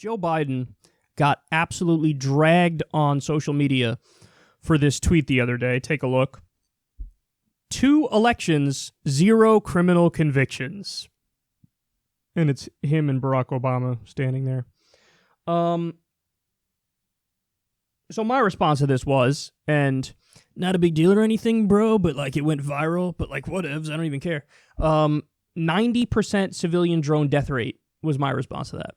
Joe Biden got absolutely dragged on social media for this tweet the other day. Take a look. 2 elections, 0 criminal convictions. And it's him and Barack Obama standing there. So my response to this was, and not a big deal or anything, bro, but like it went viral, but like whatevs, I don't even care. 90% civilian drone death rate was my response to that.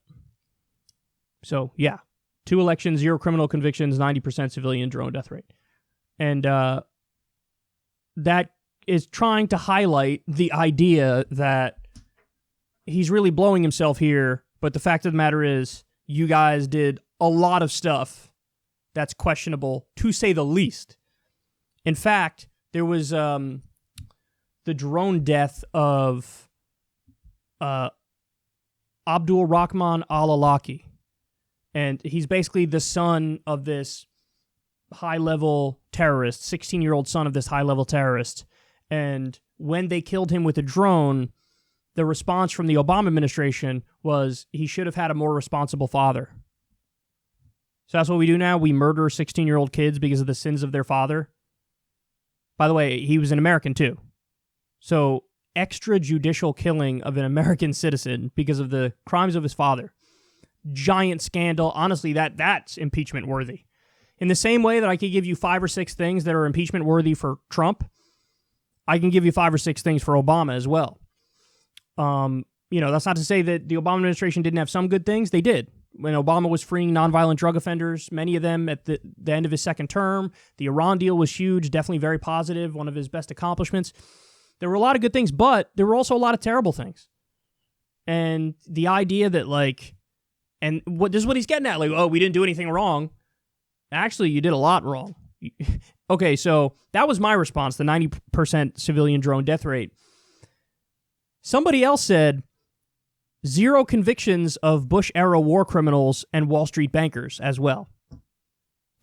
So yeah, 2 elections, 0 criminal convictions, 90% civilian drone death rate. And that is trying to highlight the idea that he's really blowing himself here, but the fact of the matter is you guys did a lot of stuff that's questionable, to say the least. In fact, there was the drone death of Abdul Rahman al-Awlaki. And he's basically the son of this high-level terrorist, 16-year-old son of this high-level terrorist. And when they killed him with a drone, the response from the Obama administration was he should have had a more responsible father. So that's what we do now. We murder 16-year-old kids because of the sins of their father. By the way, he was an American too. So extrajudicial killing of an American citizen because of the crimes of his father. Giant scandal. Honestly, that's impeachment worthy. In the same way that I could give you 5 or 6 things that are impeachment worthy for Trump, I can give you 5 or 6 things for Obama as well. That's not to say that the Obama administration didn't have some good things. They did. When Obama was freeing nonviolent drug offenders, many of them at the end of his second term. The Iran deal was huge, definitely very positive, one of his best accomplishments. There were a lot of good things, but there were also a lot of terrible things. And the idea that, this is what he's getting at, we didn't do anything wrong. Actually, you did a lot wrong. Okay, so that was my response, the 90% civilian drone death rate. Somebody else said, 0 convictions of Bush-era war criminals and Wall Street bankers as well.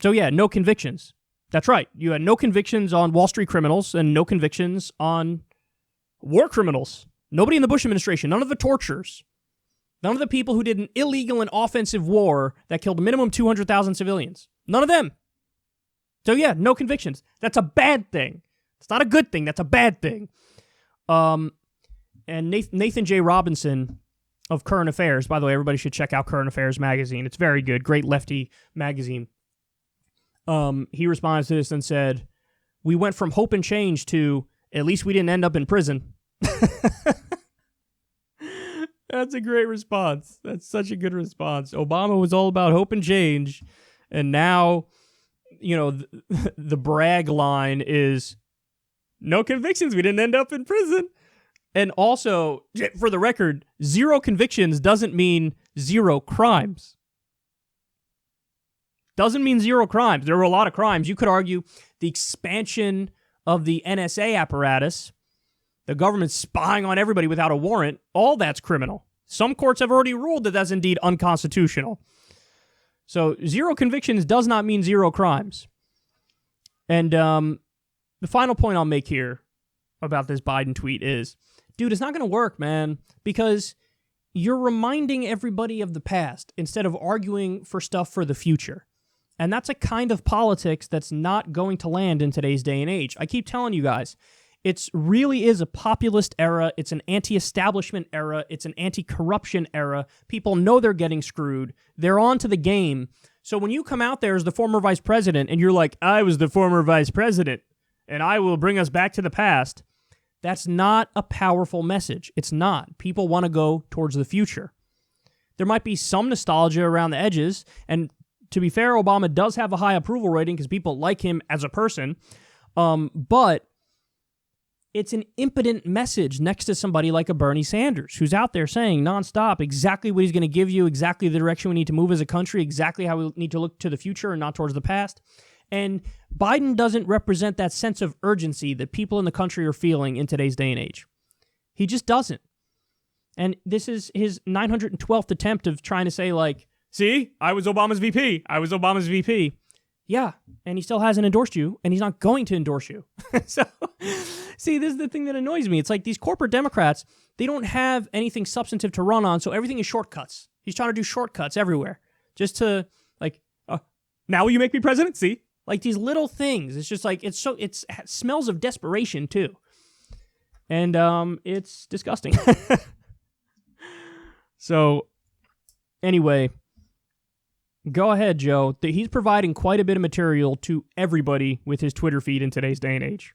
So yeah, no convictions. That's right. You had no convictions on Wall Street criminals and no convictions on war criminals. Nobody in the Bush administration, none of the torturers, none of the people who did an illegal and offensive war that killed a minimum 200,000 civilians. None of them. So yeah, no convictions. That's a bad thing. It's not a good thing. That's a bad thing. And Nathan J. Robinson of Current Affairs, by the way, everybody should check out Current Affairs magazine. It's very good. Great lefty magazine. He responds to this and said, "We went from hope and change to at least we didn't end up in prison." That's a great response. That's such a good response. Obama was all about hope and change, and now, the brag line is no convictions. We didn't end up in prison. And also, for the record, 0 convictions doesn't mean 0 crimes. Doesn't mean 0 crimes. There were a lot of crimes. You could argue the expansion of the NSA apparatus, the government spying on everybody without a warrant, all that's criminal. Some courts have already ruled that that's indeed unconstitutional. So 0 convictions does not mean 0 crimes. And the final point I'll make here about this Biden tweet is, dude, it's not going to work, man, because you're reminding everybody of the past instead of arguing for stuff for the future. And that's a kind of politics that's not going to land in today's day and age. I keep telling you guys, it really is a populist era. It's an anti-establishment era. It's an anti-corruption era. People know they're getting screwed. They're on to the game. So when you come out there as the former vice president and you're like, I was the former vice president and I will bring us back to the past, that's not a powerful message. It's not. People want to go towards the future. There might be some nostalgia around the edges, and to be fair, Obama does have a high approval rating because people like him as a person, but it's an impotent message next to somebody like a Bernie Sanders, who's out there saying nonstop exactly what he's going to give you, exactly the direction we need to move as a country, exactly how we need to look to the future and not towards the past. And Biden doesn't represent that sense of urgency that people in the country are feeling in today's day and age. He just doesn't. And this is his 912th attempt of trying to say, see, I was Obama's VP. I was Obama's VP. Yeah, and he still hasn't endorsed you, and he's not going to endorse you. So, see, this is the thing that annoys me. It's like these corporate Democrats, they don't have anything substantive to run on, so everything is shortcuts. He's trying to do shortcuts everywhere just to, like, now will you make me president? See? Like, these little things. It's just like, it smells of desperation, too. And it's disgusting. So, anyway, go ahead, Joe. He's providing quite a bit of material to everybody with his Twitter feed in today's day and age.